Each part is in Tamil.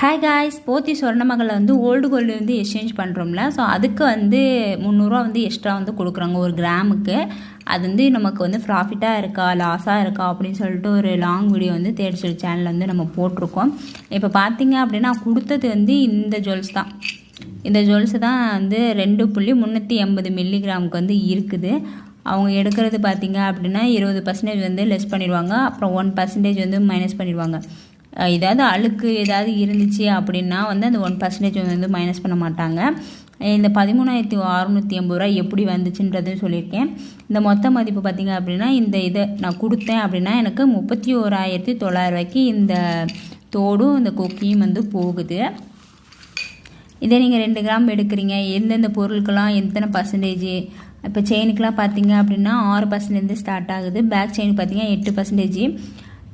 ஹாய் காய்ஸ், போத்தி சொர்ணமகளில் வந்து ஓல்டு கோல்டு வந்து எக்ஸ்சேஞ்ச் பண்ணுறோம்ல. ஸோ அதுக்கு வந்து 300 வந்து எக்ஸ்ட்ரா வந்து கொடுக்குறாங்க ஒரு கிராமுக்கு. அது வந்து நமக்கு வந்து ப்ராஃபிட்டாக இருக்கா லாஸாக இருக்கா அப்படின்னு சொல்லிட்டு ஒரு லாங் வீடியோ வந்து தேடிச்சல் சேனலில் வந்து நம்ம போட்டிருக்கோம். இப்போ பார்த்தீங்க அப்படின்னா கொடுத்தது வந்து இந்த ஜுவல்ஸ் தான். இந்த ஜுவல்ஸ் தான் வந்து 2.380 மில்லிகிராமுக்கு வந்து இருக்குது. அவங்க எடுக்கிறது பார்த்தீங்க அப்படின்னா 20% வந்து லெஸ் பண்ணிடுவாங்க. அப்புறம் 1% வந்து மைனஸ் பண்ணிடுவாங்க. ஏதாவது அழுக்கு ஏதாவது இருந்துச்சு அப்படின்னா வந்து அந்த 1% வந்து மைனஸ் பண்ண மாட்டாங்க. இந்த 13,680 ரூபா எப்படி வந்துச்சுன்றதுன்னு சொல்லியிருக்கேன். இந்த மொத்த மதிப்பு பார்த்திங்க அப்படின்னா இந்த இதை நான் கொடுத்தேன் அப்படின்னா எனக்கு 31,900 ரூபாய்க்கு இந்த தோடும் இந்த கொக்கியும் வந்து போகுது. இதே நீங்கள் 2 கிராம் எடுக்கிறீங்க, எந்தெந்த பொருளுக்கெல்லாம் எத்தனை பர்சன்டேஜ். இப்போ செயினுக்கெலாம் பார்த்தீங்க அப்படின்னா 6% ஸ்டார்ட் ஆகுது. பேக் செயின் பார்த்தீங்கன்னா 8%.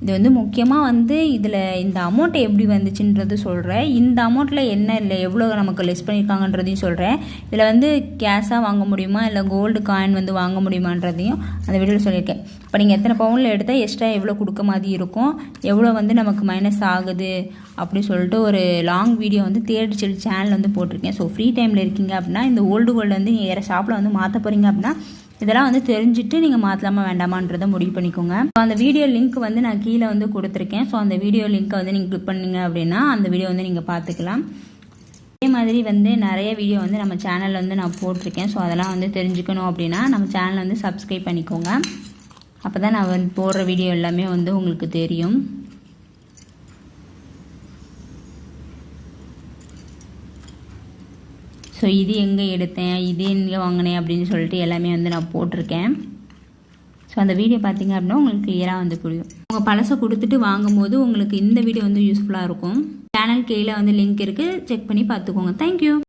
இது வந்து முக்கியமாக வந்து இதில் இந்த அமௌண்ட் எப்படி வந்துச்சுன்றது சொல்கிறேன். இந்த அமௌண்ட்டில் என்ன இல்லை எவ்வளோ நமக்கு லெஸ் பண்ணியிருக்காங்கன்றதையும் சொல்கிறேன். இதில் வந்து கேஷாக வாங்க முடியுமா இல்லை கோல்டு காயின் வந்து வாங்க முடியுமான்றதையும் அந்த வீடியோவில் சொல்லியிருக்கேன். இப்போ நீங்கள் எத்தனை பவுனில் எடுத்தால் எக்ஸ்ட்ரா எவ்வளோ கொடுக்க மாதிரி இருக்கும், எவ்வளோ வந்து நமக்கு மைனஸ் ஆகுது அப்படின்னு சொல்லிட்டு ஒரு லாங் வீடியோ வந்து தேடிச்சல் சேனல் வந்து போட்டிருக்கேன். ஸோ ஃப்ரீ டைமில் இருக்கீங்க அப்படின்னா இந்த ஓல்டு கோல்டு வந்து நீங்கள் வேறு ஷாப்பில் வந்து மாற்ற போகிறீங்க அப்படின்னா இதெல்லாம் வந்து தெரிஞ்சுட்டு நீங்கள் மாற்றலாமா வேண்டாமான்றதை முடிவு பண்ணிக்கோங்க. ஸோ அந்த வீடியோ லிங்க் வந்து நான் கீழே வந்து கொடுத்துருக்கேன். ஸோ அந்த வீடியோ லிங்க்கை வந்து நீங்கள் கிளிக் பண்ணிங்க அப்படின்னா அந்த வீடியோ வந்து நீங்கள் பார்த்துக்கலாம். அதே மாதிரி வந்து நிறைய வீடியோ வந்து நம்ம சேனலில் வந்து நான் போட்டிருக்கேன். ஸோ அதெல்லாம் வந்து தெரிஞ்சுக்கணும் அப்படின்னா நம்ம சேனலை வந்து சப்ஸ்கிரைப் பண்ணிக்கோங்க. அப்போ தான் நான் வந்து போடுற வீடியோ எல்லாமே வந்து உங்களுக்கு தெரியும். ஸோ இது எங்கே எடுத்தேன், இது எங்கே வாங்கினேன் அப்படின்னு சொல்லிட்டு எல்லாமே வந்து நான் போட்டிருக்கேன். ஸோ அந்த வீடியோ பார்த்தீங்க அப்படின்னா உங்களுக்கு கிளியராக வந்து புரியும். உங்கள் பழசை கொடுத்துட்டு வாங்கும்போது உங்களுக்கு இந்த வீடியோ வந்து யூஸ்ஃபுல்லாக இருக்கும். சேனல் கீழே வந்து லிங்க் இருக்குது, செக் பண்ணி பார்த்துக்கோங்க. தேங்க்யூ.